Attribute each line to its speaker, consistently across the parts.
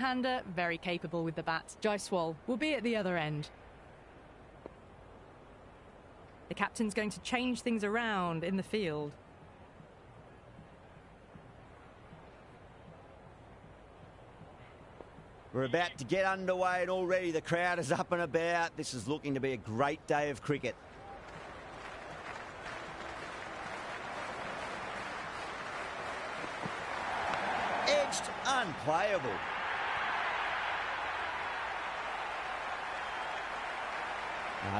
Speaker 1: Hander, very capable with the bat. Jaiswal will be at the other end. The captain's going to change things around in the field.
Speaker 2: We're about to get underway and already the crowd is up and about. This is looking to be a great day of cricket. Edged, unplayable.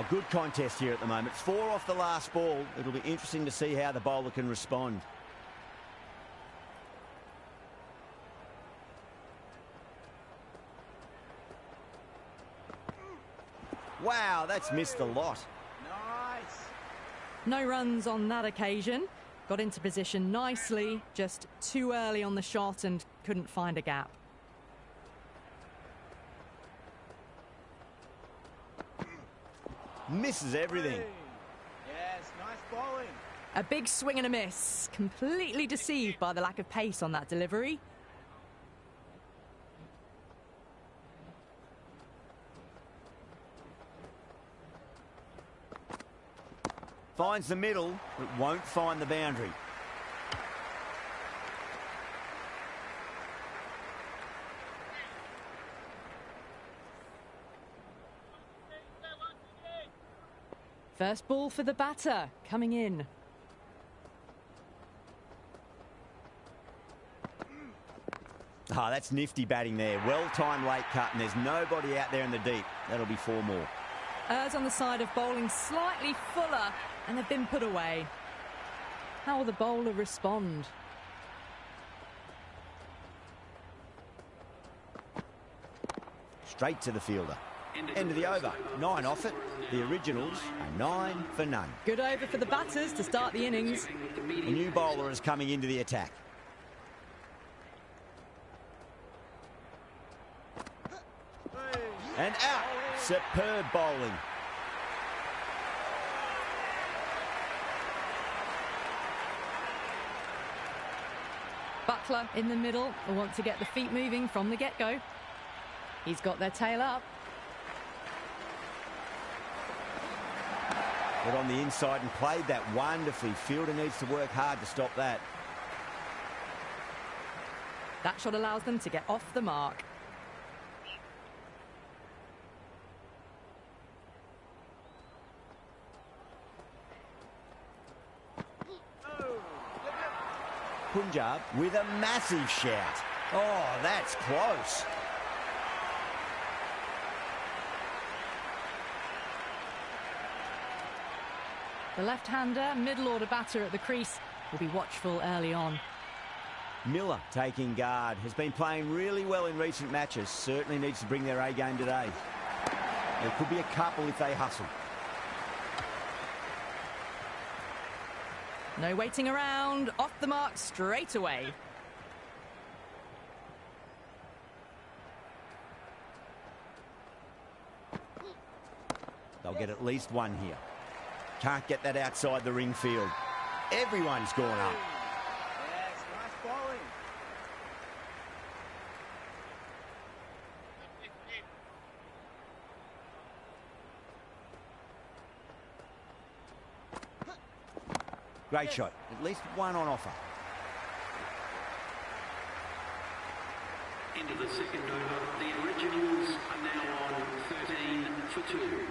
Speaker 2: Good contest here at the moment. 4 off the last ball. It'll be interesting to see how the bowler can respond. Wow, that's missed a lot.
Speaker 3: Nice.
Speaker 1: No runs on that occasion. Got into position nicely, just too early on the shot and couldn't find a gap.
Speaker 2: Misses everything.
Speaker 3: Yes, nice bowling.
Speaker 1: A big swing and a miss. Completely deceived by the lack of pace on that delivery.
Speaker 2: Finds the middle, but won't find the boundary.
Speaker 1: First ball for the batter, coming in.
Speaker 2: That's nifty batting there. Well-timed late cut, and there's nobody out there in the deep. That'll be 4 more.
Speaker 1: Errs on the side of bowling slightly fuller, and they've been put away. How will the bowler respond?
Speaker 2: Straight to the fielder. End of the over. 9 off it. The originals are 9 for none.
Speaker 1: Good over for the batters to start the innings.
Speaker 2: A new bowler is coming into the attack. And out. Superb bowling.
Speaker 1: Butler in the middle will want to get the feet moving from the get-go. He's got their tail up.
Speaker 2: Got on the inside and played that wonderfully. Fielder needs to work hard to stop that.
Speaker 1: That shot allows them to get off the mark.
Speaker 2: Punjab with a massive shout. Oh, that's close.
Speaker 1: The left-hander, middle-order batter at the crease, will be watchful early on.
Speaker 2: Miller taking guard. Has been playing really well in recent matches. Certainly needs to bring their A game today. There could be a couple if they hustle.
Speaker 1: No waiting around. Off the mark straight away.
Speaker 2: They'll get at least one here. Can't get that outside the ring field. Everyone's gone up.
Speaker 3: Yes, nice bowling.
Speaker 2: Great shot. At least one on offer.
Speaker 4: Into the second over. The originals are now on 13 for 2.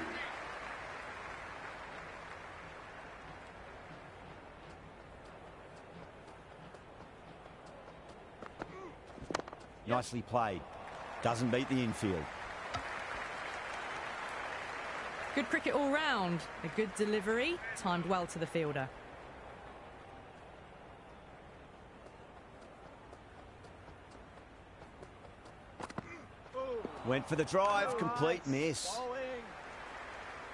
Speaker 2: Nicely played. Doesn't beat the infield.
Speaker 1: Good cricket all round. A good delivery, timed well to the fielder.
Speaker 2: Went for the drive, complete miss.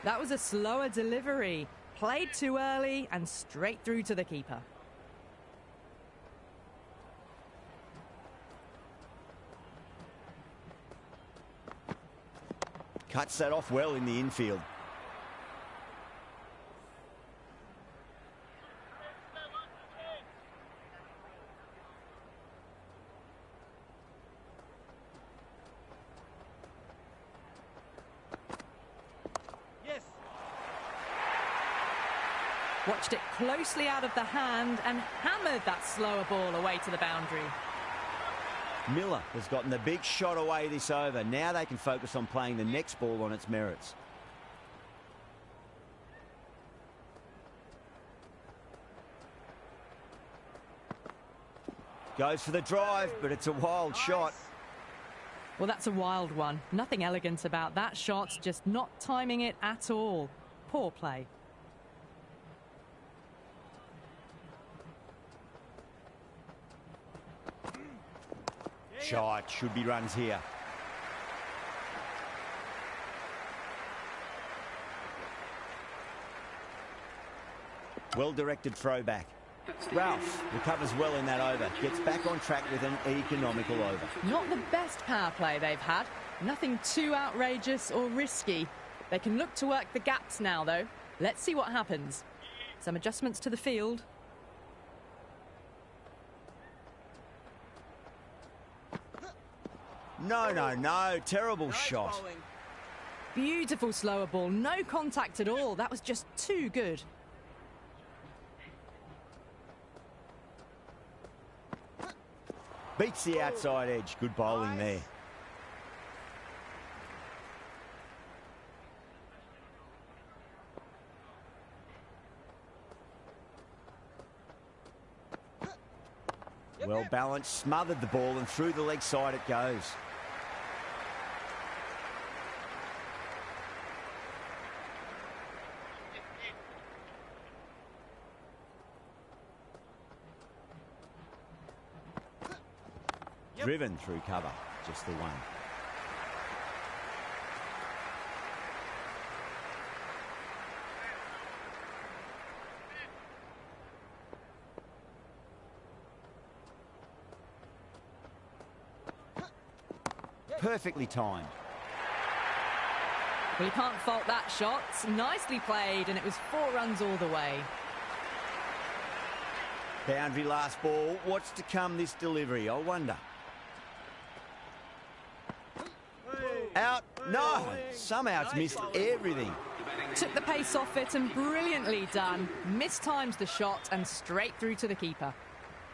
Speaker 1: That was a slower delivery. Played too early and straight through to the keeper.
Speaker 2: Cuts that off well in the infield.
Speaker 1: Watched it closely out of the hand and hammered that slower ball away to the boundary.
Speaker 2: Miller has gotten the big shot away this over. Now they can focus on playing the next ball on its merits. Goes for the drive, but it's a wild shot.
Speaker 1: Well, that's a wild one. Nothing elegant about that shot, just not timing it at all. Poor play.
Speaker 2: Shot, should be runs here. Well-directed throwback. Ralph recovers well in that over. Gets back on track with an economical over.
Speaker 1: Not the best power play they've had. Nothing too outrageous or risky. They can look to work the gaps now, though. Let's see what happens. Some adjustments to the field.
Speaker 2: No. Terrible
Speaker 3: Nice
Speaker 2: shot.
Speaker 3: bowling.
Speaker 1: Beautiful slower ball. No contact at all. That was just too good.
Speaker 2: Beats the outside edge. Good bowling there. Well balanced, smothered the ball, and through the leg side it goes. Driven through cover, just the one. Perfectly timed.
Speaker 1: Well, you can't fault that shot. Nicely played, and it was 4 runs all the way.
Speaker 2: Boundary last ball. What's to come this delivery, I wonder. Out. No. Somehow it's missed everything.
Speaker 1: Took the pace off it and brilliantly done. Mistimed the shot and straight through to the keeper.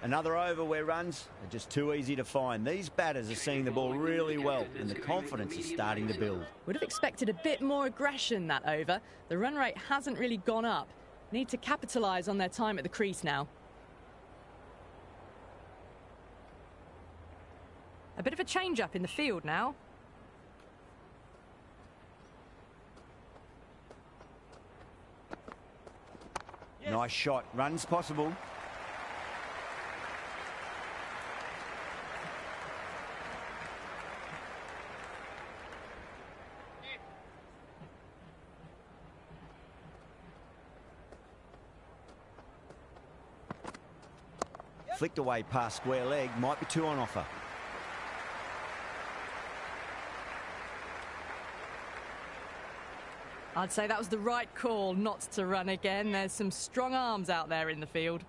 Speaker 2: Another over where runs are just too easy to find. These batters are seeing the ball really well and the confidence is starting to build.
Speaker 1: Would have expected a bit more aggression that over. The run rate hasn't really gone up. Need to capitalise on their time at the crease now. A bit of a change-up in the field now.
Speaker 3: Yes.
Speaker 2: Nice shot. Runs possible. Flicked away past square leg. Might be 2 on offer.
Speaker 1: I'd say that was the right call not to run again. There's some strong arms out there in the field.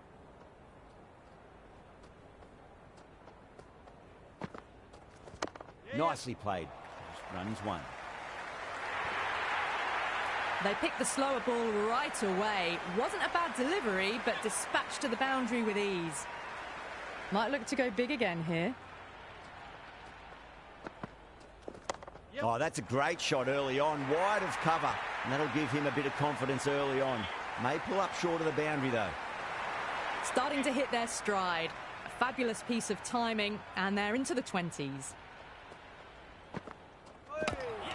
Speaker 2: Nicely played. Runs 1.
Speaker 1: They picked the slower ball right away. Wasn't a bad delivery, but dispatched to the boundary with ease. Might look to go big again here.
Speaker 2: Oh, that's a great shot early on, wide of cover. And that'll give him a bit of confidence early on. May pull up short of the boundary, though.
Speaker 1: Starting to hit their stride. A fabulous piece of timing, and they're into the 20s.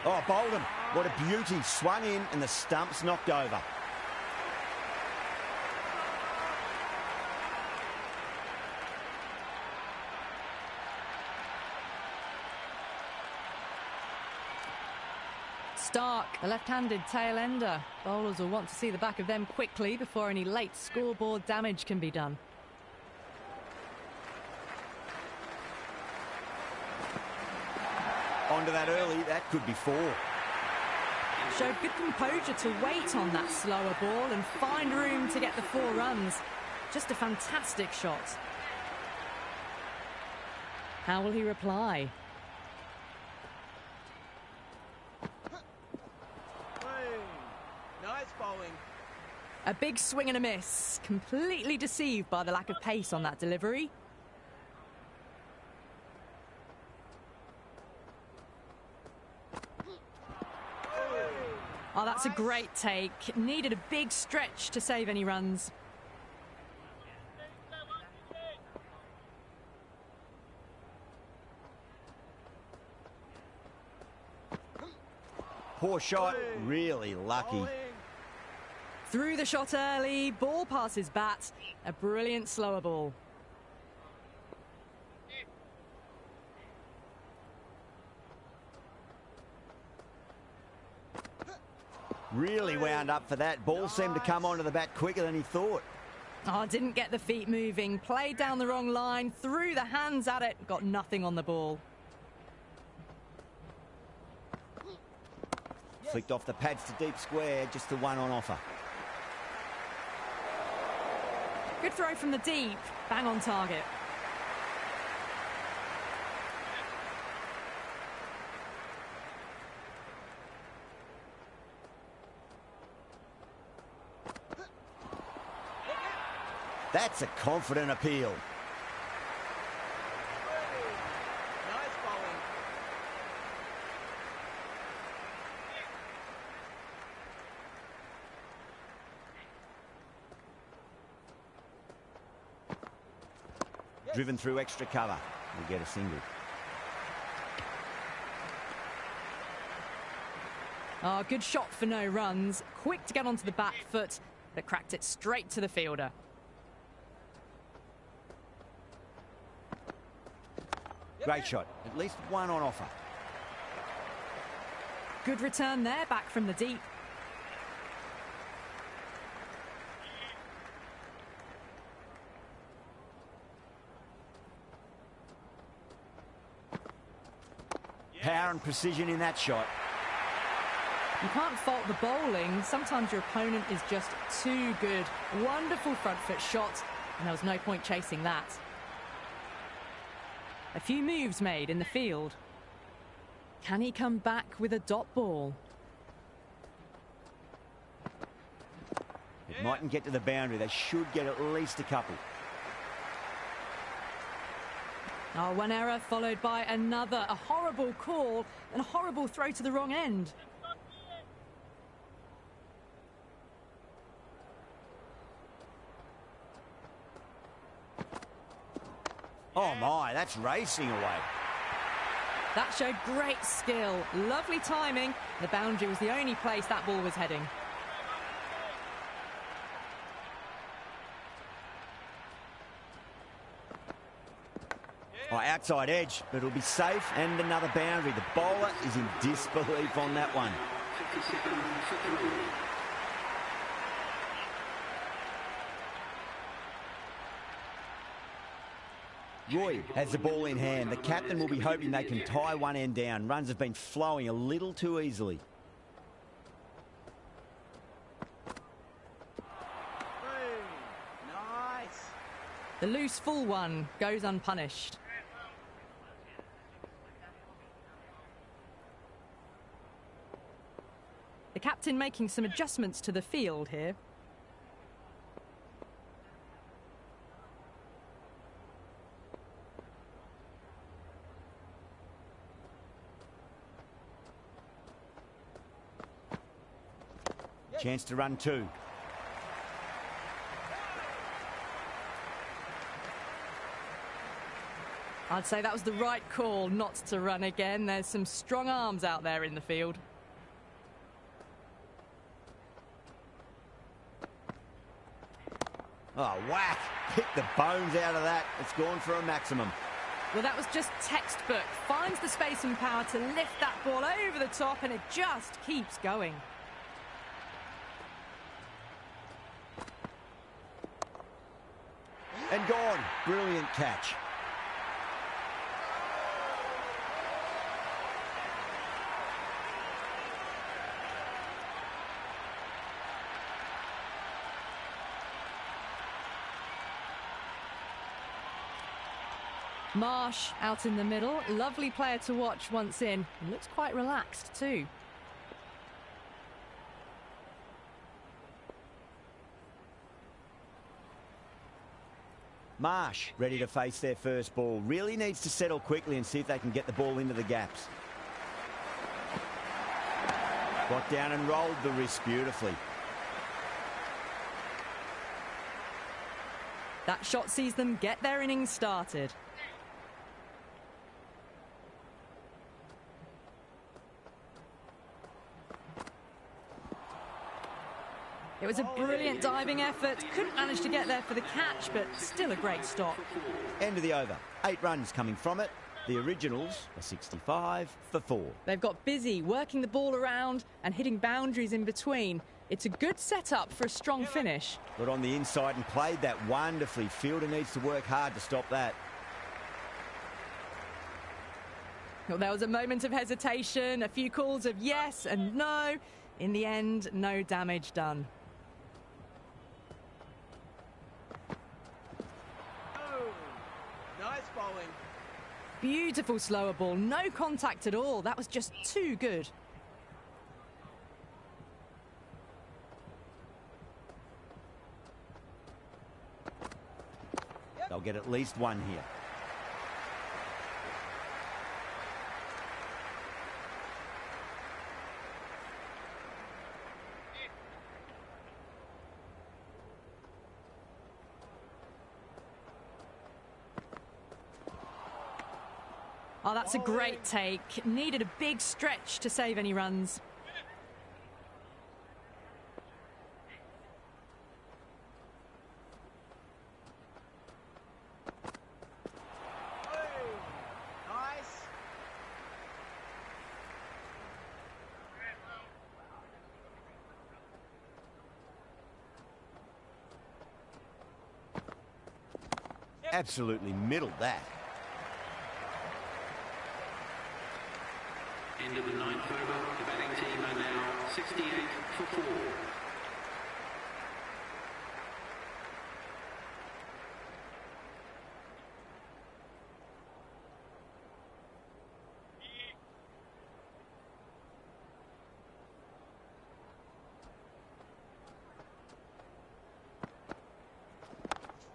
Speaker 2: Oh, bowled him. What a beauty. Swung in and the stump's knocked over.
Speaker 1: Stark, the left-handed tail-ender. Bowlers will want to see the back of them quickly before any late scoreboard damage can be done.
Speaker 2: Onto that early, that could be 4.
Speaker 1: Showed good composure to wait on that slower ball and find room to get the 4 runs. Just a fantastic shot. How will he reply?
Speaker 3: Hey, nice bowling.
Speaker 1: A big swing and a miss. Completely deceived by the lack of pace on that delivery. Oh, that's a great take. Needed a big stretch to save any runs.
Speaker 2: Poor shot, really lucky.
Speaker 1: Through the shot early, ball passes bat. A brilliant slower ball.
Speaker 2: Really wound up for that. Ball seemed to come onto the bat quicker than he thought.
Speaker 1: Oh, didn't get the feet moving. Played down the wrong line, threw the hands at it, got nothing on the ball.
Speaker 2: Flicked off the pads to deep square, just the one on offer.
Speaker 1: Good throw from the deep, bang on target.
Speaker 2: That's a confident appeal.
Speaker 3: Nice bowling.
Speaker 2: Driven through extra cover. We'll get a single.
Speaker 1: Oh, good shot for no runs. Quick to get onto the back foot, but cracked it straight to the fielder.
Speaker 2: Great shot. At least one on offer.
Speaker 1: Good return there, back from the deep.
Speaker 2: Power and precision in that shot.
Speaker 1: You can't fault the bowling. Sometimes your opponent is just too good. Wonderful front foot shot, and there was no point chasing that. A few moves made in the field. Can he come back with a dot ball?
Speaker 2: It mightn't get to the boundary. They should get at least a couple.
Speaker 1: Oh, one error followed by another. A horrible call and a horrible throw to the wrong end.
Speaker 2: Oh my, that's racing away.
Speaker 1: That showed great skill. Lovely timing. The boundary was the only place that ball was heading.
Speaker 2: Oh, outside edge, but it'll be safe and another boundary. The bowler is in disbelief on that one.
Speaker 4: 57 for 3.
Speaker 2: Roy has the ball in hand. The captain will be hoping they can tie one end down. Runs have been flowing a little too easily.
Speaker 3: Nice.
Speaker 1: The loose full one goes unpunished. The captain making some adjustments to the field here.
Speaker 2: Chance to run two.
Speaker 1: I'd say that was the right call not to run again. There's some strong arms out there in the field.
Speaker 2: Oh, whack. Hit the bones out of that. It's gone for a maximum.
Speaker 1: Well, that was just textbook. Finds the space and power to lift that ball over the top, and it just keeps going.
Speaker 2: And gone. Brilliant catch.
Speaker 1: Marsh out in the middle. Lovely player to watch once in. And looks quite relaxed too.
Speaker 2: Marsh ready to face their first ball. Really needs to settle quickly and see if they can get the ball into the gaps. Got down and rolled the wrist beautifully.
Speaker 1: That shot sees them get their innings started. It was a brilliant diving effort. Couldn't manage to get there for the catch, but still a great stop.
Speaker 2: End of the over. 8 runs coming from it. The Originals are 65 for 4.
Speaker 1: They've got busy working the ball around and hitting boundaries in between. It's a good setup for a strong finish.
Speaker 2: Got on the inside and played that wonderfully. Fielder needs to work hard to stop that.
Speaker 1: Well, there was a moment of hesitation, a few calls of yes and no. In the end, no damage done.
Speaker 3: Nice bowling.
Speaker 1: Beautiful slower ball, no contact at all. That was just too good.
Speaker 2: They'll get at least one here.
Speaker 1: Oh, that's a great take. Needed a big stretch to save any runs.
Speaker 3: Nice.
Speaker 2: Absolutely middled that.
Speaker 4: End of the 9th over. The batting team are now 68 for 4.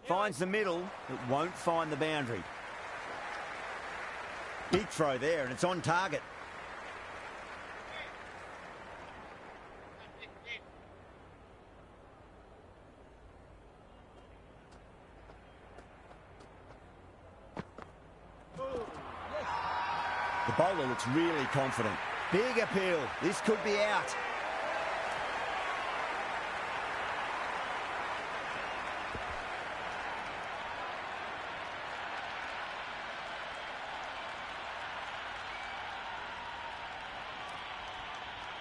Speaker 2: Finds the middle, but won't find the boundary. Big throw there, and it's on target. The bowler looks really confident. Big appeal. This could be out.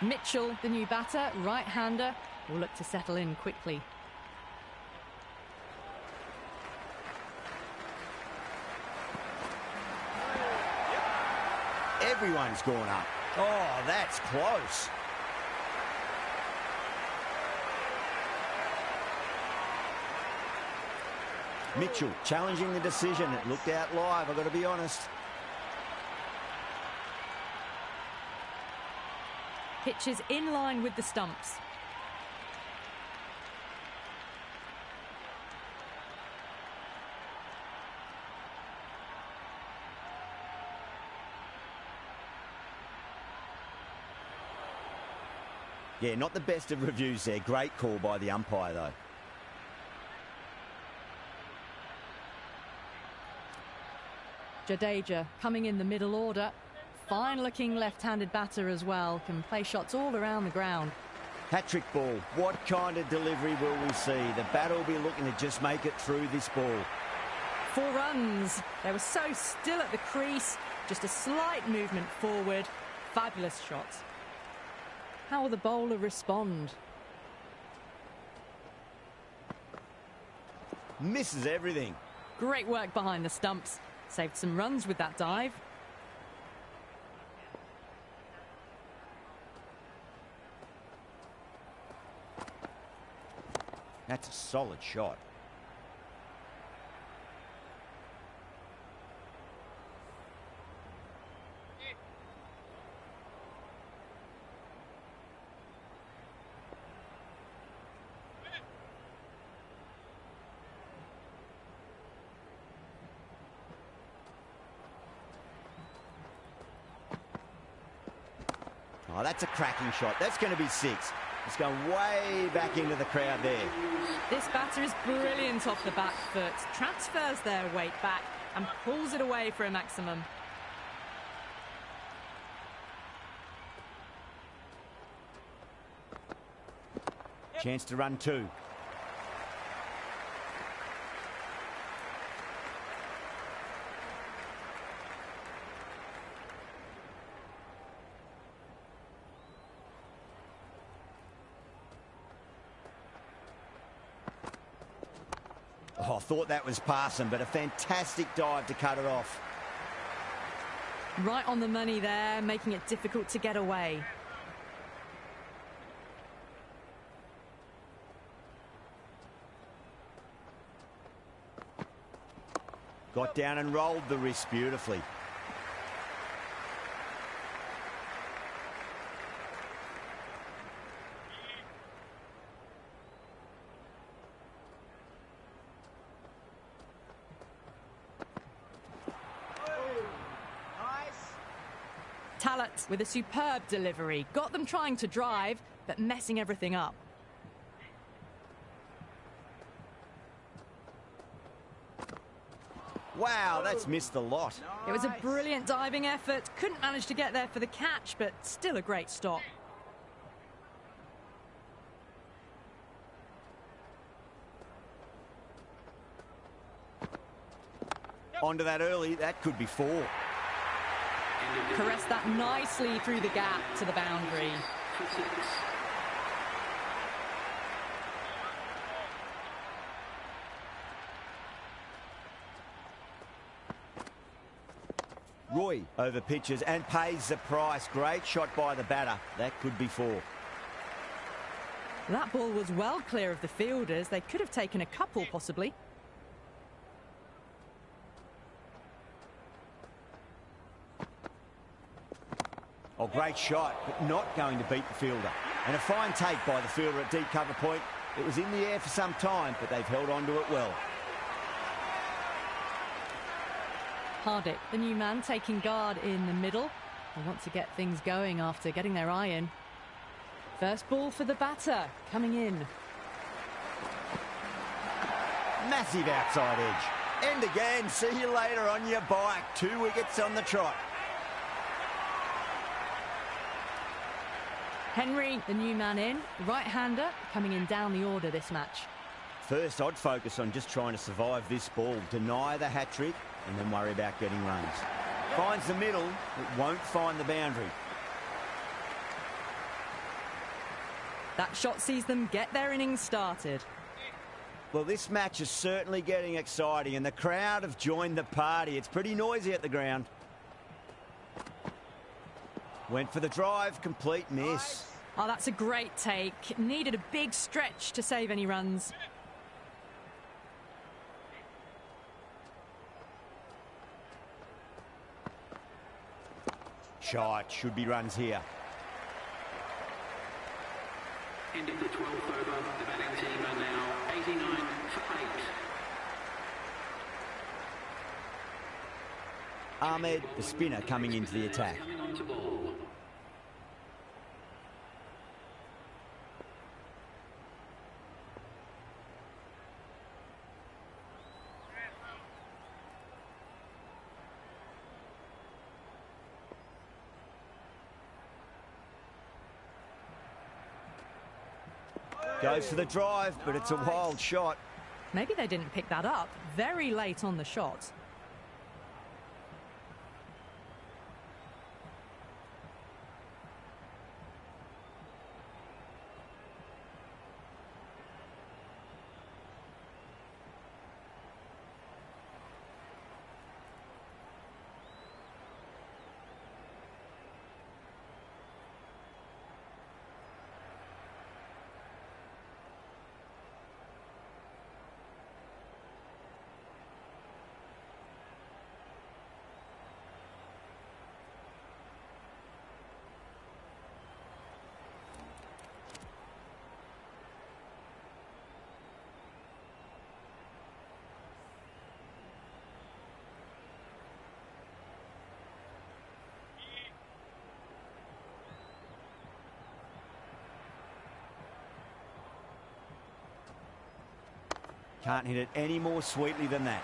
Speaker 1: Mitchell, the new batter, right-hander, will look to settle in quickly.
Speaker 2: Everyone's gone up. Oh, that's close. Mitchell challenging the decision. It looked out live, I've got to be honest.
Speaker 1: Pitches in line with the stumps.
Speaker 2: Yeah, not the best of reviews there. Great call by the umpire, though.
Speaker 1: Jadeja coming in the middle order. Fine-looking left-handed batter as well. Can play shots all around the ground.
Speaker 2: Hat-trick ball. What kind of delivery will we see? The batter will be looking to just make it through this ball.
Speaker 1: 4 runs. They were so still at the crease. Just a slight movement forward. Fabulous shots. How will the bowler respond?
Speaker 2: Misses everything.
Speaker 1: Great work behind the stumps. Saved some runs with that dive.
Speaker 2: That's a solid shot. Oh, that's a cracking shot. That's going to be 6. It's going way back into the crowd there.
Speaker 1: This batter is brilliant off the back foot, transfers their weight back and pulls it away for a maximum.
Speaker 2: Chance to run 2. Oh, I thought that was passing, but a fantastic dive to cut it off.
Speaker 1: Right on the money there, making it difficult to get away.
Speaker 2: Got down and rolled the wrist beautifully.
Speaker 1: Talat with a superb delivery. Got them trying to drive, but messing everything up.
Speaker 2: Wow, that's missed a lot.
Speaker 1: It was a brilliant diving effort. Couldn't manage to get there for the catch, but still a great stop.
Speaker 2: Onto that early, that could be 4.
Speaker 1: Caressed that nicely through the gap to the boundary.
Speaker 2: Roy over pitches and pays the price. Great shot by the batter. That could be 4.
Speaker 1: That ball was well clear of the fielders. They could have taken a couple, possibly.
Speaker 2: Oh, great shot, but not going to beat the fielder. And a fine take by the fielder at deep cover point. It was in the air for some time, but they've held on to it well.
Speaker 1: Hardick, the new man, taking guard in the middle. They want to get things going after getting their eye in. First ball for the batter, coming in.
Speaker 2: Massive outside edge. And again, see you later on your bike. 2 wickets on the trot.
Speaker 1: Henry, the new man in. Right-hander, coming in down the order this match.
Speaker 2: First, I'd focus on just trying to survive this ball, deny the hat-trick, and then worry about getting runs. Finds the middle, but won't find the boundary.
Speaker 1: That shot sees them get their innings started.
Speaker 2: Well, this match is certainly getting exciting, and the crowd have joined the party. It's pretty noisy at the ground. Went for the drive, complete miss.
Speaker 1: Oh, that's a great take. Needed a big stretch to save any runs.
Speaker 2: Shot, should be runs here.
Speaker 4: End of the 12th over. The batting team are now 89 for 8.
Speaker 2: Ahmed, the spinner, coming into the attack.
Speaker 4: Coming on to ball.
Speaker 2: Goes for the drive, but it's a wild shot.
Speaker 1: Maybe they didn't pick that up. Very late on the shot.
Speaker 2: Can't hit it any more sweetly than that.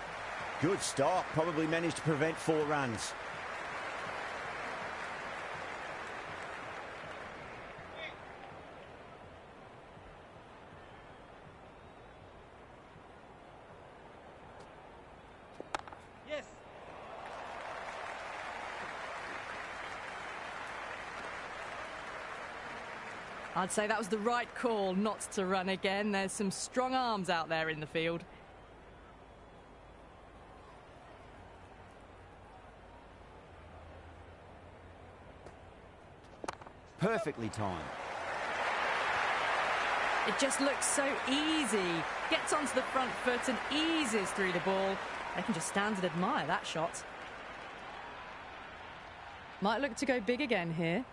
Speaker 2: Good stop. Probably managed to prevent 4 runs.
Speaker 3: Yes.
Speaker 1: I'd say that was the right call not to run again. There's some strong arms out there in the field.
Speaker 2: Perfectly timed.
Speaker 1: It just looks so easy. Gets onto the front foot and eases through the ball. They can just stand and admire that shot. Might look to go big again here.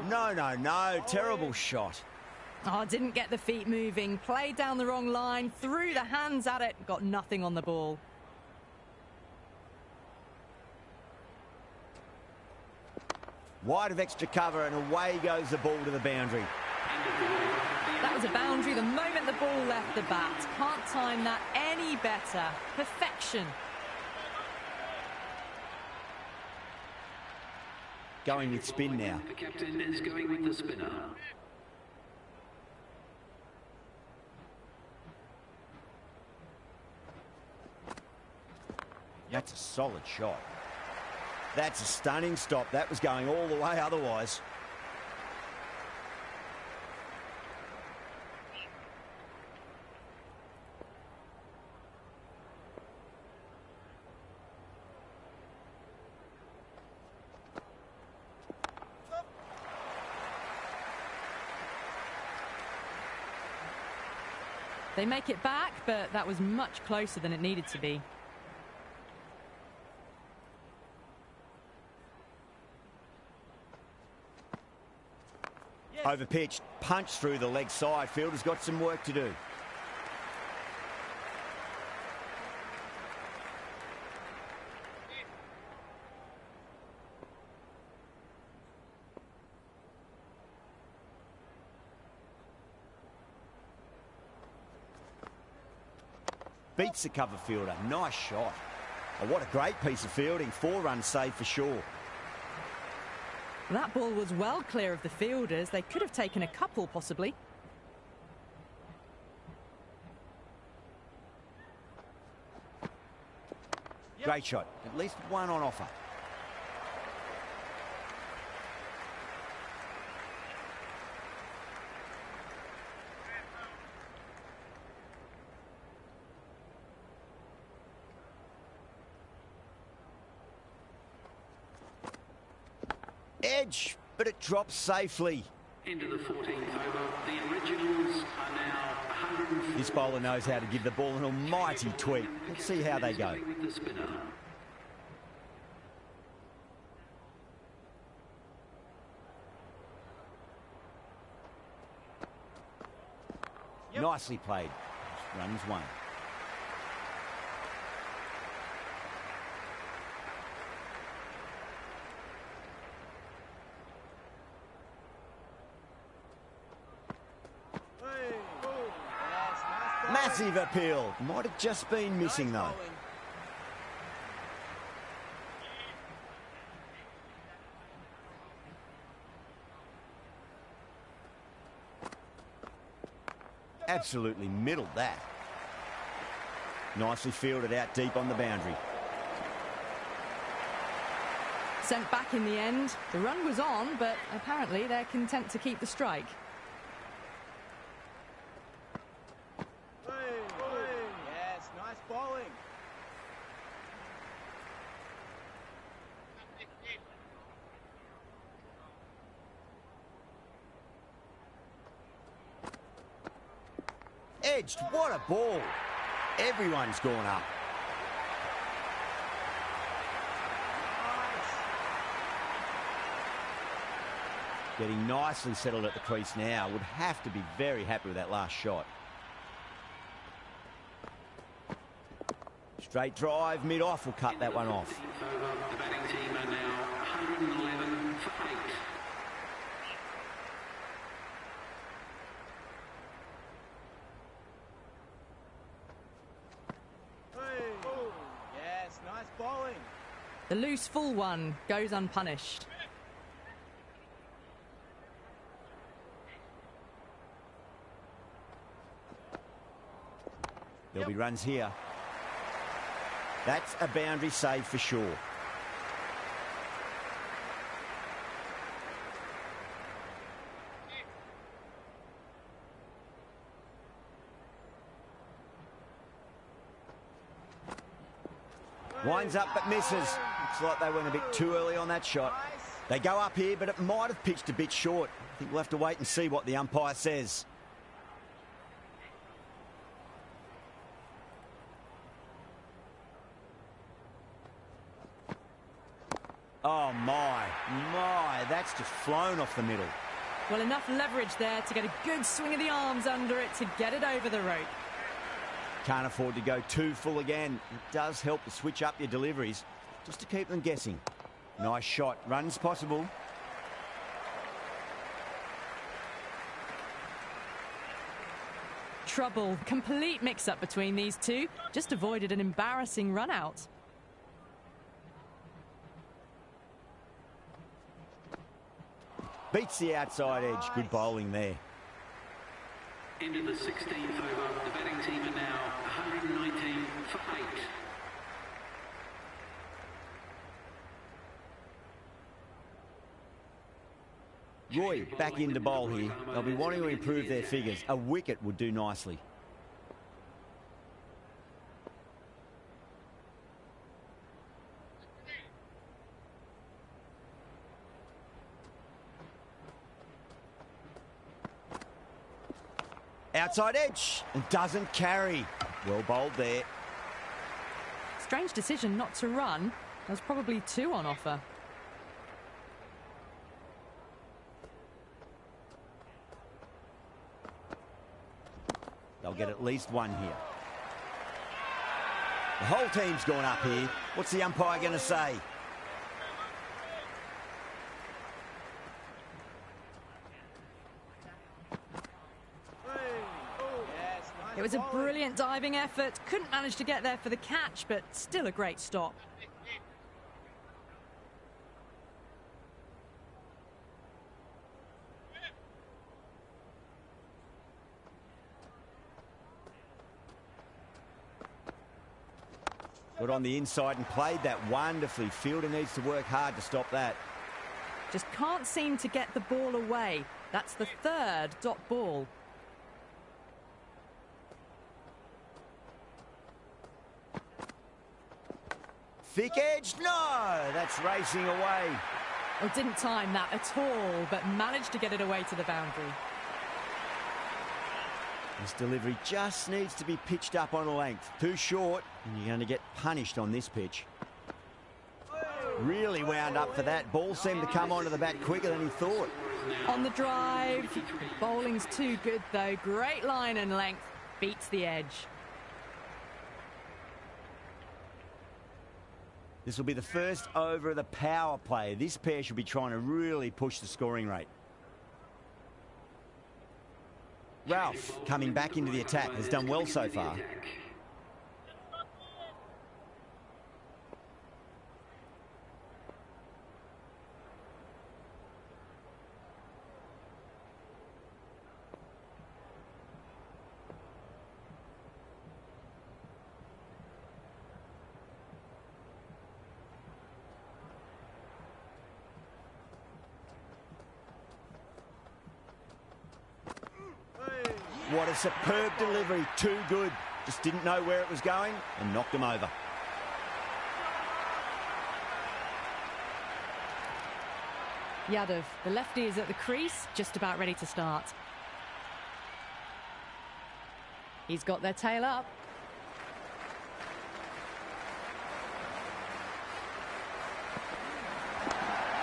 Speaker 2: No, no, no. Terrible shot.
Speaker 1: Oh, didn't get the feet moving. Played down the wrong line. Threw the hands at it. Got nothing on the ball.
Speaker 2: Wide of extra cover and away goes the ball to the boundary.
Speaker 1: That was a boundary the moment the ball left the bat. Can't time that any better. Perfection.
Speaker 2: Going with spin now.
Speaker 4: The captain is going with the spinner.
Speaker 2: That's a solid shot. That's a stunning stop. That was going all the way otherwise.
Speaker 1: They make it back, but that was much closer than it needed to be.
Speaker 2: Over pitch, punch through the leg side. Fielder's got some work to do. Beats the cover fielder. Nice shot. Oh, what a great piece of fielding. 4 runs saved for sure.
Speaker 1: That ball was well clear of the fielders. They could have taken a couple, possibly.
Speaker 2: Great shot. At least one on offer. Edge, but it drops safely.
Speaker 4: Into the 14th over. The Originals are now 104.
Speaker 2: This bowler knows how to give the ball an almighty tweak. Let's see how they go.
Speaker 4: With the spinner.
Speaker 2: Nicely played. Runs 1. Massive appeal. Might have just been missing though. Absolutely middled that. Nicely fielded out deep on the boundary.
Speaker 1: Sent back in the end. The run was on, but apparently they're content to keep the strike.
Speaker 3: Yes, nice bowling.
Speaker 2: Edged. What a ball. Everyone's gone up. Getting nicely settled at the crease now. Would have to be very happy with that last shot. Straight drive, mid-off will cut that one off.
Speaker 4: The batting team are now 111 for 8.
Speaker 1: The loose full one goes unpunished.
Speaker 2: There'll be runs here. That's a boundary save for sure. Winds up but misses. Looks like they went a bit too early on that shot. They go up here, but it might have pitched a bit short. I think we'll have to wait and see what the umpire says. Oh, my, that's just flown off the middle.
Speaker 1: Well, enough leverage there to get a good swing of the arms under it to get it over the rope.
Speaker 2: Can't afford to go too full again. It does help to switch up your deliveries, just to keep them guessing. Nice shot. Runs possible.
Speaker 1: Trouble. Complete mix-up between these two. Just avoided an embarrassing run-out.
Speaker 2: Beats the outside edge. Good bowling there.
Speaker 4: End of the 16th over. The batting team are now 119 for 8.
Speaker 2: Roy back into bowl here. They'll be wanting to improve their figures. A wicket would do nicely. Outside edge and doesn't carry. Well bowled there.
Speaker 1: Strange decision not to run. There's probably two on offer.
Speaker 2: They'll get at least one here. The whole team's gone up here. What's the umpire going to say?
Speaker 1: It was a brilliant diving effort. Couldn't manage to get there for the catch, but still a great stop.
Speaker 2: Got on the inside and played that wonderfully. Fielder needs to work hard to stop that.
Speaker 1: Just can't seem to get the ball away. That's the third dot ball.
Speaker 2: Thick edge, no, that's racing away.
Speaker 1: Oh, didn't time that at all, but managed to get it away to the boundary.
Speaker 2: This delivery just needs to be pitched up on a length. Too short, and you're going to get punished on this pitch. Really wound up for that. Ball seemed to come onto the bat quicker than he thought.
Speaker 1: On the drive. Bowling's too good, though. Great line and length. Beats the edge.
Speaker 2: This will be the first over of the power play. This pair should be trying to really push the scoring rate. Ralph, coming back into the attack, has done well so far. What a superb delivery. Too good. Just didn't know where it was going and knocked him over.
Speaker 1: Yadav, the lefty, is at the crease, just about ready to start. He's got their tail up.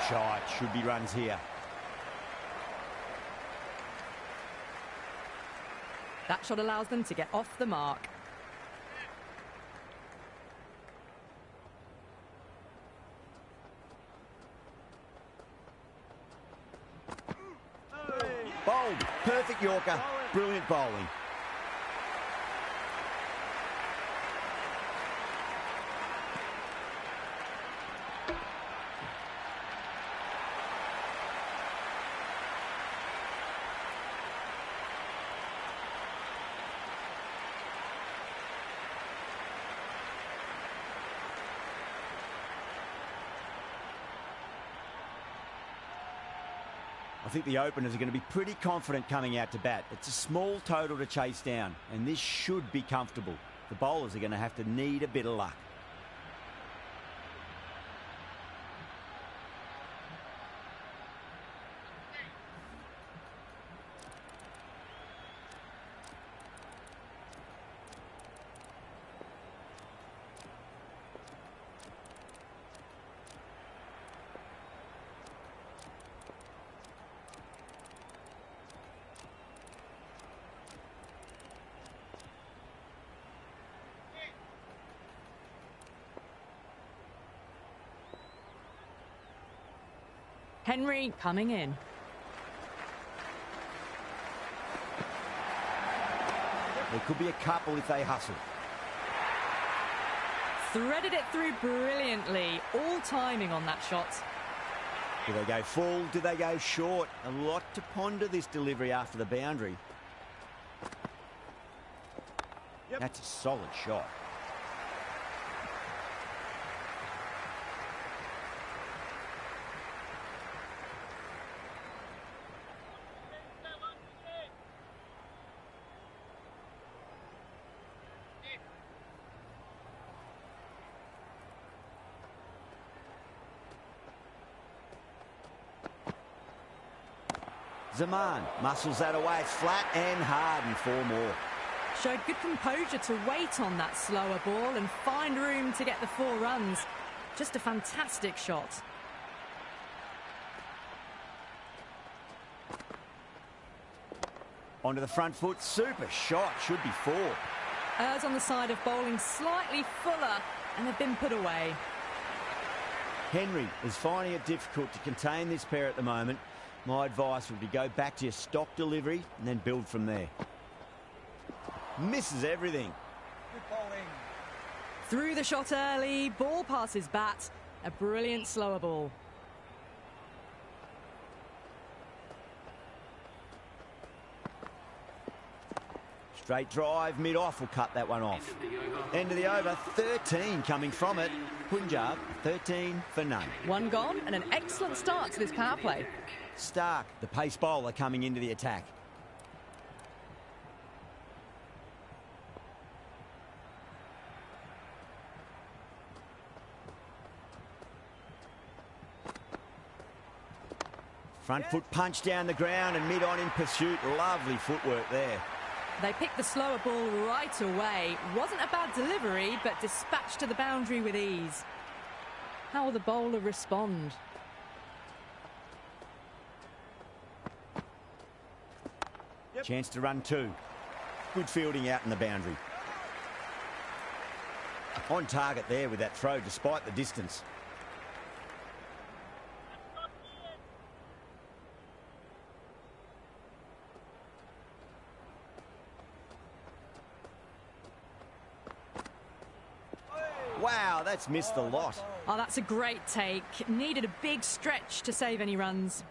Speaker 2: Shot. Should be runs here.
Speaker 1: That shot allows them to get off the mark.
Speaker 2: Bowled. Perfect Yorker. Brilliant bowling. I think the openers are going to be pretty confident coming out to bat. It's a small total to chase down, and this should be comfortable. The bowlers are going to have to need a bit of luck.
Speaker 1: Henry coming in.
Speaker 2: There could be a couple if they hustle.
Speaker 1: Threaded it through brilliantly. All timing on that shot.
Speaker 2: Do they go full? Do they go short? A lot to ponder this delivery after the boundary.
Speaker 3: Yep.
Speaker 2: That's a solid shot. Zaman muscles that away. It's flat and hard, and 4 more.
Speaker 1: Showed good composure to wait on that slower ball and find room to get the 4 runs. Just a fantastic shot.
Speaker 2: Onto the front foot. Super shot. Should be 4.
Speaker 1: Errs on the side of bowling slightly fuller, and they've been put away.
Speaker 2: Henry is finding it difficult to contain this pair at the moment. My advice would be go back to your stock delivery and then build from there. Misses everything.
Speaker 3: Good bowling.
Speaker 1: Through the shot early, ball passes bat. A brilliant slower ball.
Speaker 2: Straight drive, mid-off will cut that one off. End of the over, 13 coming from it. Punjab, 13 for none.
Speaker 1: 1 gone and an excellent start to this power play.
Speaker 2: Stark, the pace bowler, coming into the attack. Front foot punch down the ground and mid-on in pursuit. Lovely footwork there.
Speaker 1: They picked the slower ball right away. Wasn't a bad delivery, but dispatched to the boundary with ease. How will the bowler respond?
Speaker 3: Yep.
Speaker 2: Chance to run 2. Good fielding out in the boundary. On target there with that throw despite the distance. Wow, that's missed the lot.
Speaker 1: Oh, that's a great take. Needed a big stretch to save any runs.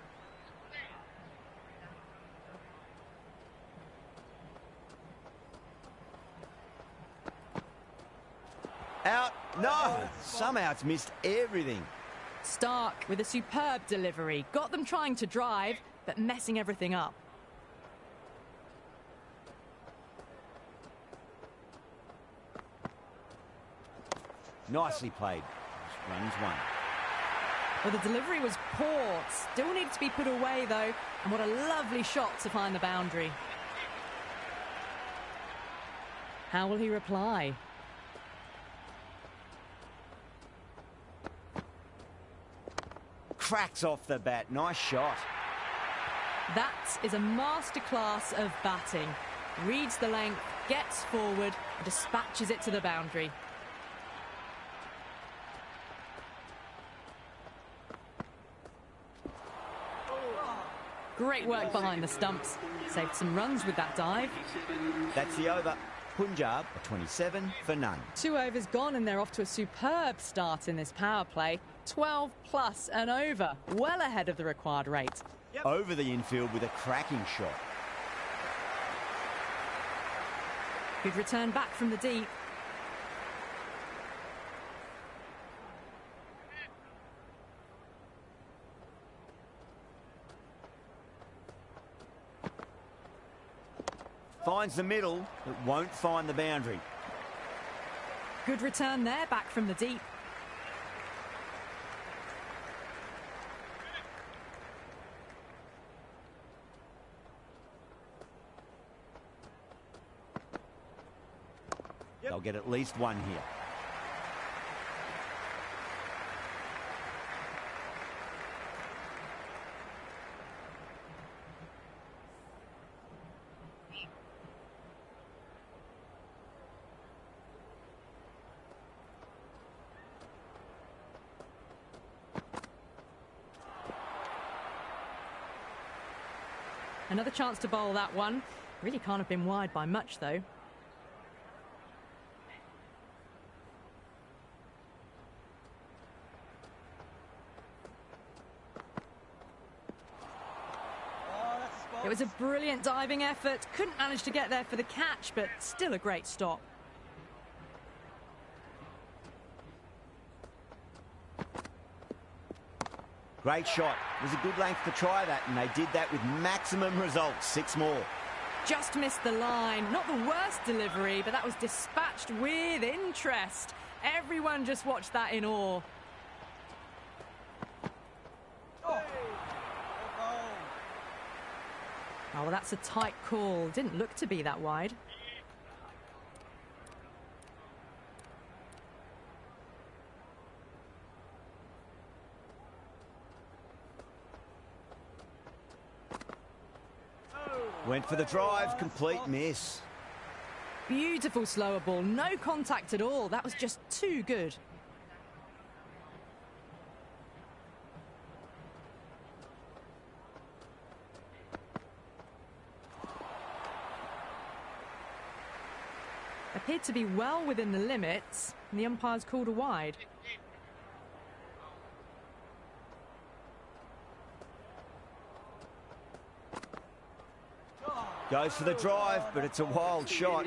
Speaker 2: Out. No, somehow it's missed everything.
Speaker 1: Stark with a superb delivery. Got them trying to drive, but messing everything up.
Speaker 2: Nicely played. Runs 1.
Speaker 1: Well, the delivery was poor. Still needs to be put away, though. And what a lovely shot to find the boundary. How will he reply?
Speaker 2: Cracks off the bat. Nice shot.
Speaker 1: That is a masterclass of batting. Reads the length, gets forward, and dispatches it to the boundary. Great work behind the stumps. Saved some runs with that dive.
Speaker 2: That's the over. Punjab, 27 for none.
Speaker 1: 2 overs gone and they're off to a superb start in this power play. 12 plus and over. Well ahead of the required rate.
Speaker 3: Yep.
Speaker 2: Over the infield with a cracking shot.
Speaker 1: Good return back from the deep.
Speaker 2: Finds the middle, but won't find the boundary.
Speaker 1: Good return there, back from the deep.
Speaker 2: They'll get at least one here.
Speaker 1: Another chance to bowl that one. Really can't have been wide by much, though. It was a brilliant diving effort. Couldn't manage to get there for the catch, but still a great stop.
Speaker 2: Great shot. It was a good length to try that, and they did that with maximum results. 6 more.
Speaker 1: Just missed the line. Not the worst delivery, but that was dispatched with interest. Everyone just watched that in awe. Oh, well, that's a tight call. Didn't look to be that wide.
Speaker 2: Went for the drive, complete miss.
Speaker 1: Beautiful slower ball, no contact at all. That was just too good. Appeared to be well within the limits, and the umpire's called a wide.
Speaker 2: Goes for the drive, but it's a wild shot.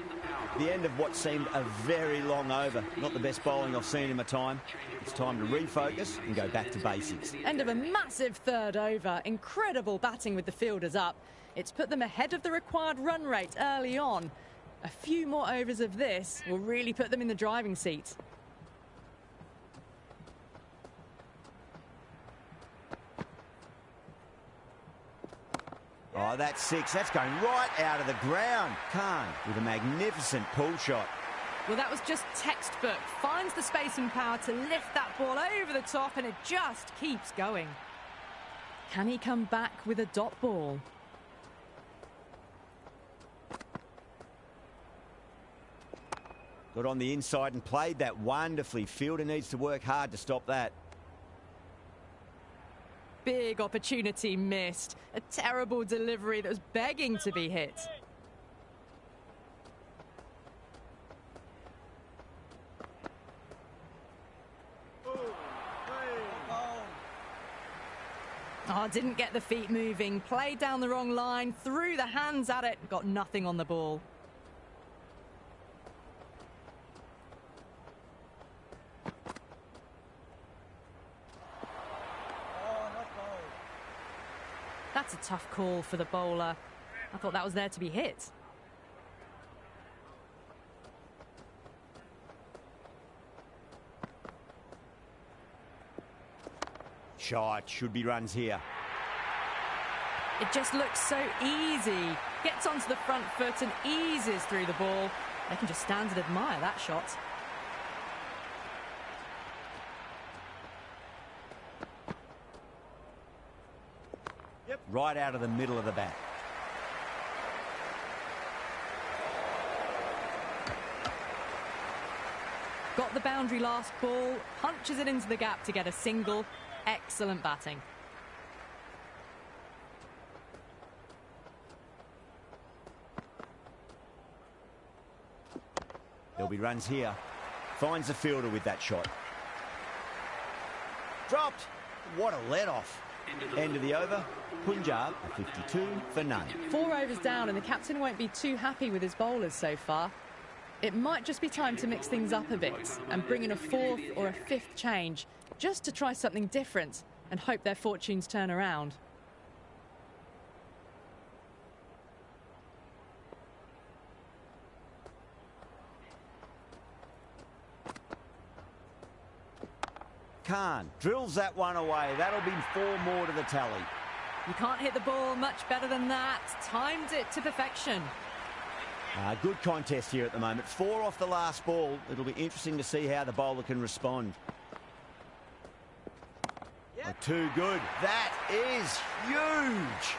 Speaker 2: The end of what seemed a very long over. Not the best bowling I've seen in my time. It's time to refocus and go back to basics.
Speaker 1: End of a massive third over. Incredible batting with the fielders up. It's put them ahead of the required run rate early on. A few more overs of this will really put them in the driving seat.
Speaker 2: Oh, that's 6. That's going right out of the ground. Khan with a magnificent pull shot.
Speaker 1: Well, that was just textbook. Finds the space and power to lift that ball over the top, and it just keeps going. Can he come back with a dot ball?
Speaker 2: Got on the inside and played that wonderfully. Fielder needs to work hard to stop that.
Speaker 1: Big opportunity missed. A terrible delivery that was begging to be hit. Oh, didn't get the feet moving. Played down the wrong line, threw the hands at it, got nothing on the ball. That's a tough call for the bowler. I thought that was there to be hit.
Speaker 2: Shot, should be runs here.
Speaker 1: It just looks so easy. Gets onto the front foot and eases through the ball. They can just stand and admire that shot.
Speaker 2: Right out of the middle of the bat.
Speaker 1: Got the boundary last ball, punches it into the gap to get a single. Excellent batting.
Speaker 2: There'll be runs here. Finds the fielder with that shot. Dropped. What a let-off. End of the over. Punjab, a 52 for none.
Speaker 1: 4 overs down, and the captain won't be too happy with his bowlers so far. It might just be time to mix things up a bit and bring in a 4th or a 5th change, just to try something different and hope their fortunes turn around.
Speaker 2: Khan drills that one away. That'll be 4 more to the tally.
Speaker 1: You can't hit the ball much better than that. Timed it to perfection.
Speaker 2: Good contest here at the moment. 4 off the last ball. It'll be interesting to see how the bowler can respond. Too good. That is huge.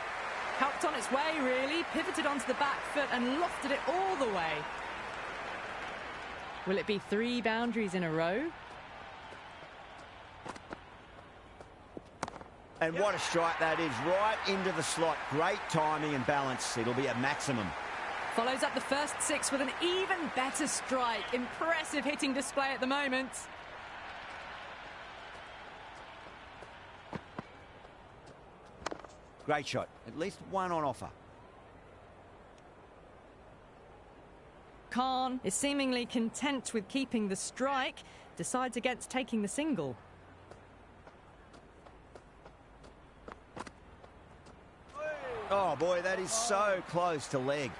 Speaker 1: Helped on its way, really. Pivoted onto the back foot and lofted it all the way. Will it be 3 boundaries in a row?
Speaker 2: And what a strike that is. Right into the slot. Great timing and balance. It'll be a maximum.
Speaker 1: Follows up the first 6 with an even better strike. Impressive hitting display at the moment.
Speaker 2: Great shot. At least 1 on offer.
Speaker 1: Khan is seemingly content with keeping the strike. Decides against taking the single.
Speaker 2: Oh, boy, that is so close to leg.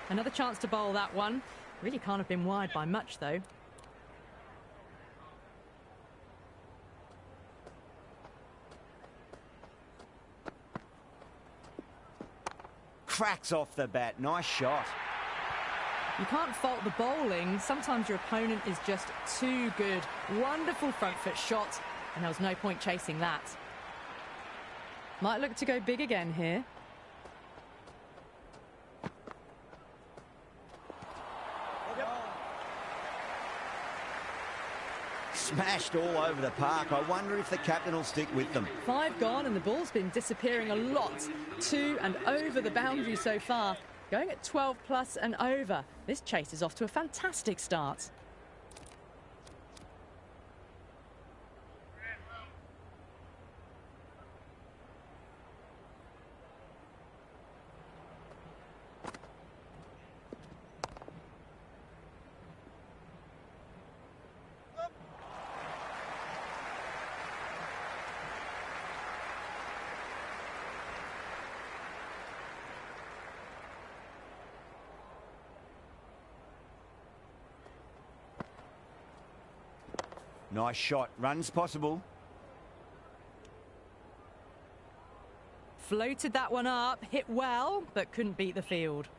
Speaker 1: Another chance to bowl that one. Really can't have been wide by much, though.
Speaker 2: Cracks off the bat. Nice shot.
Speaker 1: You can't fault the bowling. Sometimes your opponent is just too good. Wonderful front foot shot, and there was no point chasing that. Might look to go big again here.
Speaker 2: Smashed all over the park. I wonder if the captain will stick with them.
Speaker 1: 5 gone, and the ball's been disappearing a lot. 2 and over the boundary so far. Going at 12 plus and over. This chase is off to a fantastic start.
Speaker 2: Nice shot. Runs possible.
Speaker 1: Floated that one up, hit well, but couldn't beat the field.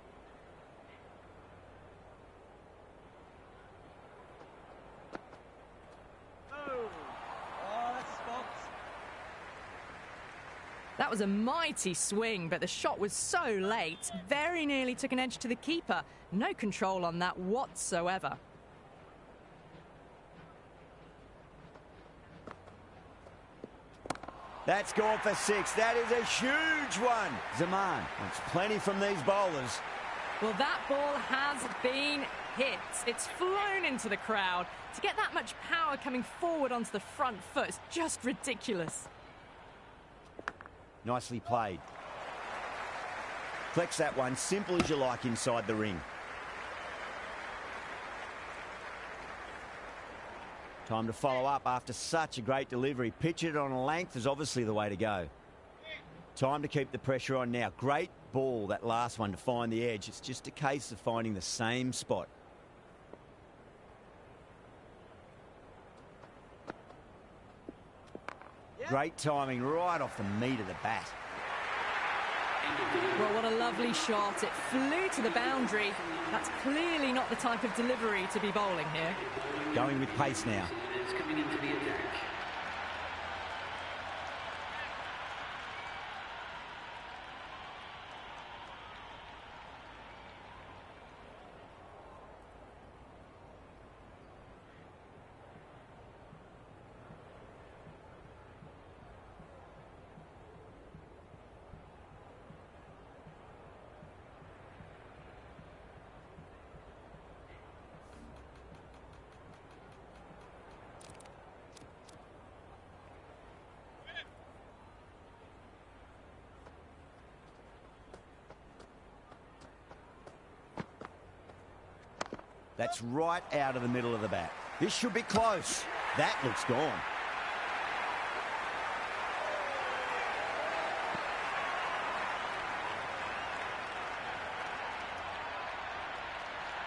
Speaker 1: That was a mighty swing, but the shot was so late. Very nearly took an edge to the keeper. No control on that whatsoever.
Speaker 2: That's gone for 6. That is a huge one. Zaman wants plenty from these bowlers.
Speaker 1: Well, that ball has been hit. It's flown into the crowd. To get that much power coming forward onto the front foot is just ridiculous.
Speaker 2: Nicely played. Flex that one, simple as you like inside the ring. Time to follow up after such a great delivery. Pitch it on a length is obviously the way to go. Time to keep the pressure on now. Great ball, that last one, to find the edge. It's just a case of finding the same spot. Great timing right off the meat of the bat.
Speaker 1: Well, what a lovely shot. It flew to the boundary. That's clearly not the type of delivery to be bowling here.
Speaker 2: Going with pace now.
Speaker 4: It's coming into the attack.
Speaker 2: That's right out of the middle of the bat. This should be close. That looks gone.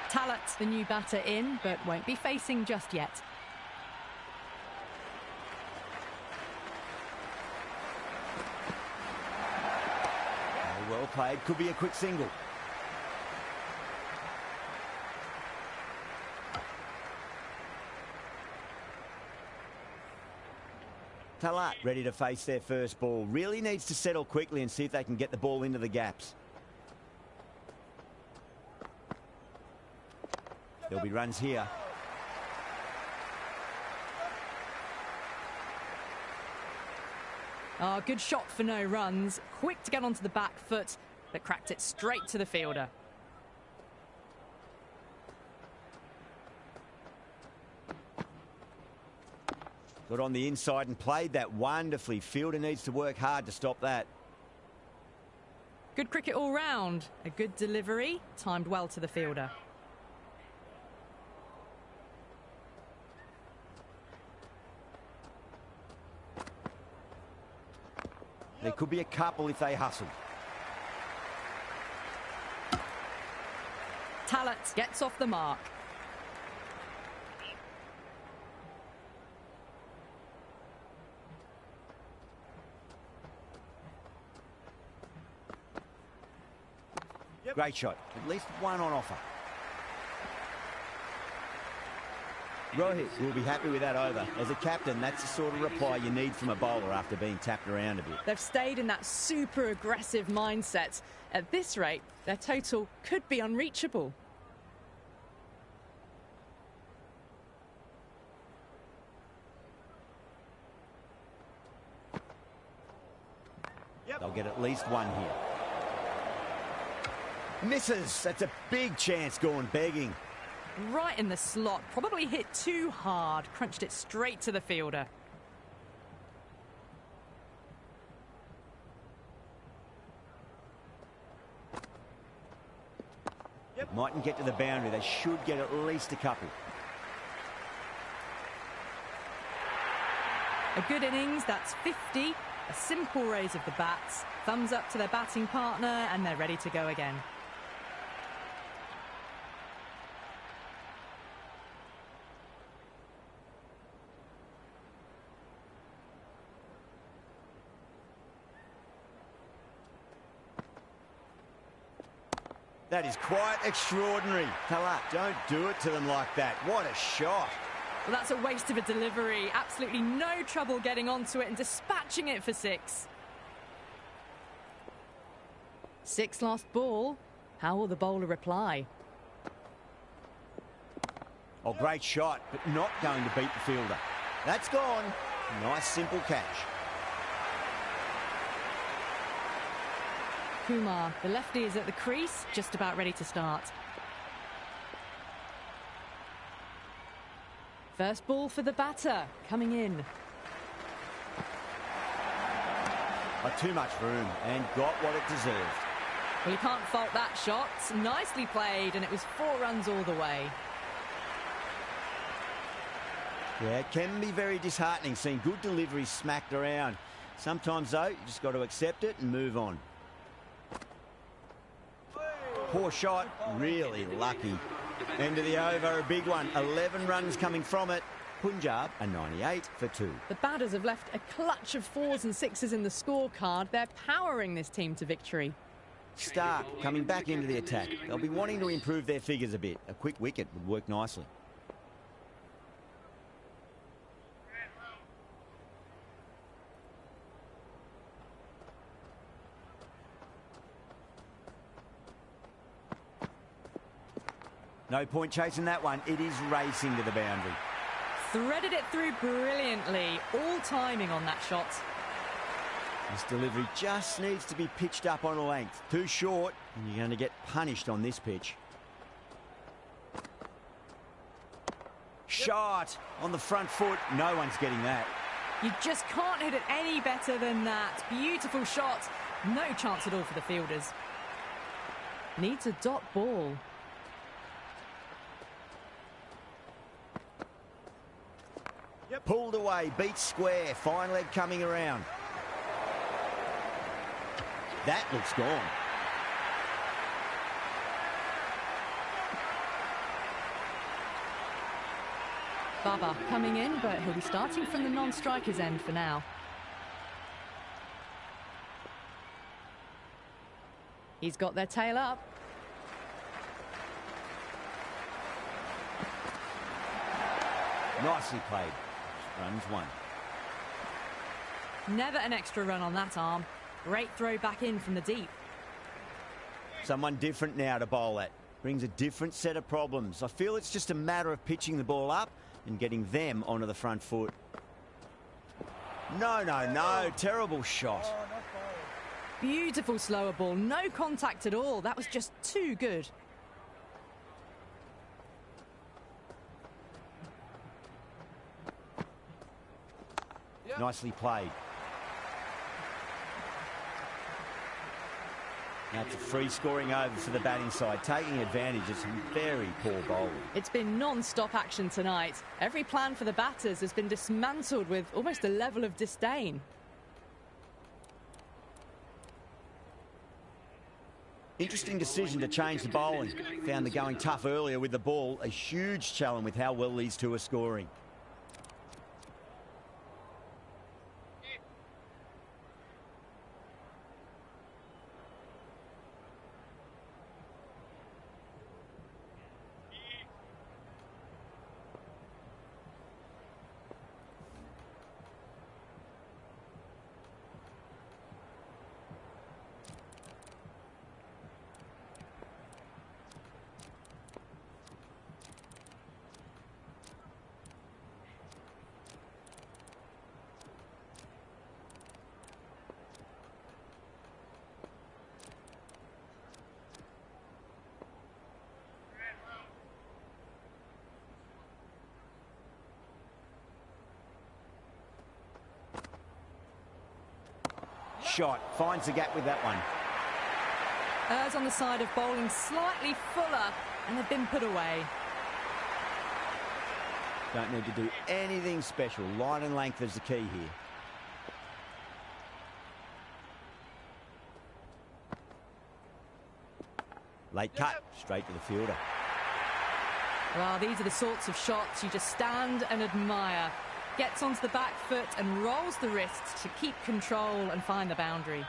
Speaker 1: Talat, the new batter, in, but won't be facing just yet.
Speaker 2: played. Could be a quick single. Talat ready to face their first ball. Really needs to settle quickly and see if they can get the ball into the gaps. There'll be runs here.
Speaker 1: Oh, good shot for no runs. Quick to get onto the back foot, but cracked it straight to the fielder.
Speaker 2: Got on the inside and played that wonderfully. Fielder needs to work hard to stop that.
Speaker 1: Good cricket all round. A good delivery, timed well to the fielder.
Speaker 2: There could be a couple if they hustle.
Speaker 1: Talat gets off the mark.
Speaker 2: Great shot. At least one on offer. Rohit will be happy with that over. As a captain, that's the sort of reply you need from a bowler after being tapped around a bit.
Speaker 1: They've stayed in that super aggressive mindset. At this rate, their total could be unreachable.
Speaker 2: They'll get at least one here. Misses. That's a big chance going begging.
Speaker 1: Right in the slot. Probably hit too hard. Crunched it straight to the fielder.
Speaker 2: Mightn't get to the boundary. They should get at least a couple.
Speaker 1: A good innings. That's 50. A simple raise of the bats. Thumbs up to their batting partner, and they're ready to go again.
Speaker 2: That is quite extraordinary. Talat, don't do it to them like that. What a shot.
Speaker 1: Well, that's a waste of a delivery. Absolutely no trouble getting onto it and dispatching it for 6. 6 last ball. How will the bowler reply?
Speaker 2: Oh, great shot, but not going to beat the fielder. That's gone. Nice, simple catch.
Speaker 1: Kumar, the lefty, is at the crease, just about ready to start. First ball for the batter, coming in.
Speaker 2: Too much room and got what it deserved.
Speaker 1: Well, you can't fault that shot. Nicely played, and it was 4 runs all the way.
Speaker 2: Yeah, it can be very disheartening seeing good deliveries smacked around. Sometimes, though, you just got to accept it and move on. Poor shot, really lucky. End of the over, a big one. 11 runs coming from it. Punjab, a 98 for 2.
Speaker 1: The batters have left a clutch of 4s and 6s in the scorecard. They're powering this team to victory.
Speaker 2: Stark coming back into the attack. They'll be wanting to improve their figures a bit. A quick wicket would work nicely. No point chasing that one. It is racing to the boundary.
Speaker 1: Threaded it through brilliantly. All timing on that shot.
Speaker 2: This delivery just needs to be pitched up on a length. Too short, and you're going to get punished on this pitch. Shot on the front foot. No one's getting that.
Speaker 1: You just can't hit it any better than that. Beautiful shot. No chance at all for the fielders. Needs a dot ball.
Speaker 2: Pulled away, beat square, fine leg coming around. That looks gone.
Speaker 1: Baba coming in, but he'll be starting from the non-striker's end for now. He's got their tail up.
Speaker 2: Nicely played. Runs one.
Speaker 1: Never an extra run on that arm. Great throw back in from the deep.
Speaker 2: Someone different now to bowl at. Brings a different set of problems. I feel it's just a matter of pitching the ball up and getting them onto the front foot. No, no, no. Terrible shot.
Speaker 3: Oh, not bowled.
Speaker 1: Beautiful slower ball. No contact at all. That was just too good.
Speaker 2: Nicely played. Now it's a free scoring over for the batting side, taking advantage of some very poor bowling.
Speaker 1: It's been non-stop action tonight. Every plan for the batters has been dismantled with almost a level of disdain.
Speaker 2: Interesting decision to change the bowling. Found the going tough earlier with the ball. A huge challenge with how well these two are scoring. Shot. Finds the gap with that one.
Speaker 1: Errs on the side of bowling slightly fuller, and they've been put away.
Speaker 2: Don't need to do anything special. Line and length is the key here. Late cut. Straight to the fielder.
Speaker 1: Well, these are the sorts of shots you just stand and admire. Gets onto the back foot and rolls the wrists to keep control and find the boundary.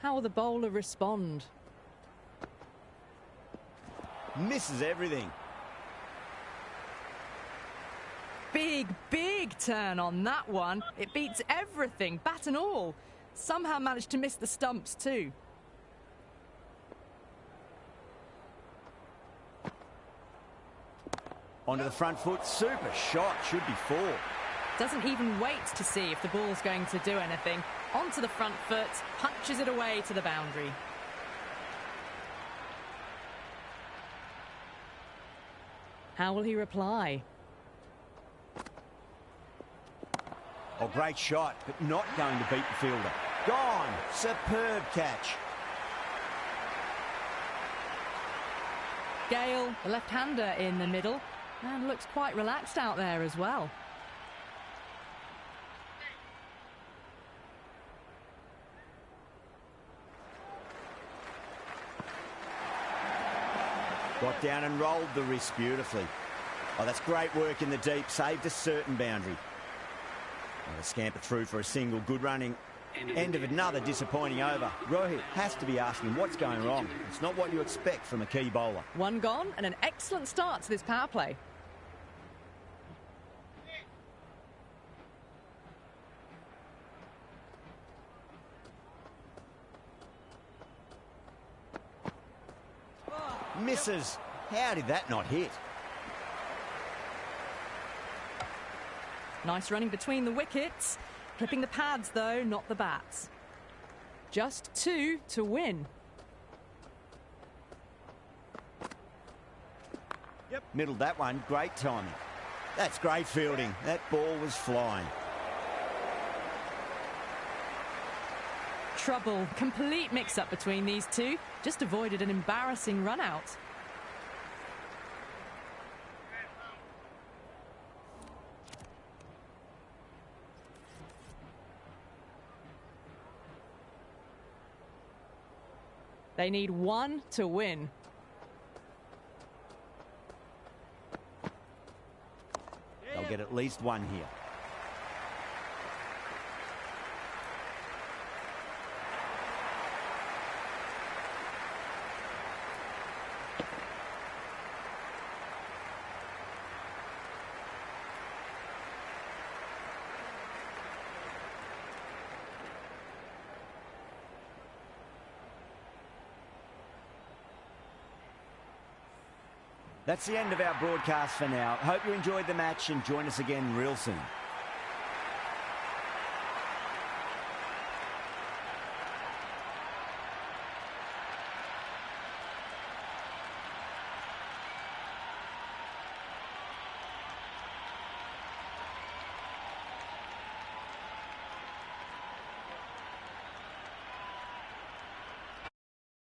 Speaker 1: How will the bowler respond?
Speaker 2: Misses everything.
Speaker 1: Big, big turn on that one. It beats everything, bat and all. Somehow managed to miss the stumps too.
Speaker 2: Onto the front foot. Super shot. Should be four.
Speaker 1: Doesn't even wait to see if the ball's going to do anything. Onto the front foot, punches it away to the boundary. How will he reply?
Speaker 2: Oh, great shot, but not going to beat the fielder. Gone. Superb catch.
Speaker 1: Gale, the left-hander in the middle, and looks quite relaxed out there as well.
Speaker 2: Got down and rolled the wrist beautifully. Oh, that's great work in the deep. Saved a certain boundary. Oh, the scamper through for a single. Good running. End of another disappointing over. Rohit has to be asking what's going wrong. It's not what you expect from a key bowler.
Speaker 1: One gone and an excellent start to this power play.
Speaker 2: Misses. How did that not hit?
Speaker 1: Nice running between the wickets. Clipping the pads, though, not the bats. Just two to win.
Speaker 2: Yep. Middled that one. Great timing. That's great fielding. That ball was flying.
Speaker 1: Trouble. Complete mix-up between these two. Just avoided an embarrassing run-out. They need one to win.
Speaker 2: They'll get at least one here. That's the end of our broadcast for now. Hope you enjoyed the match and join us again real soon.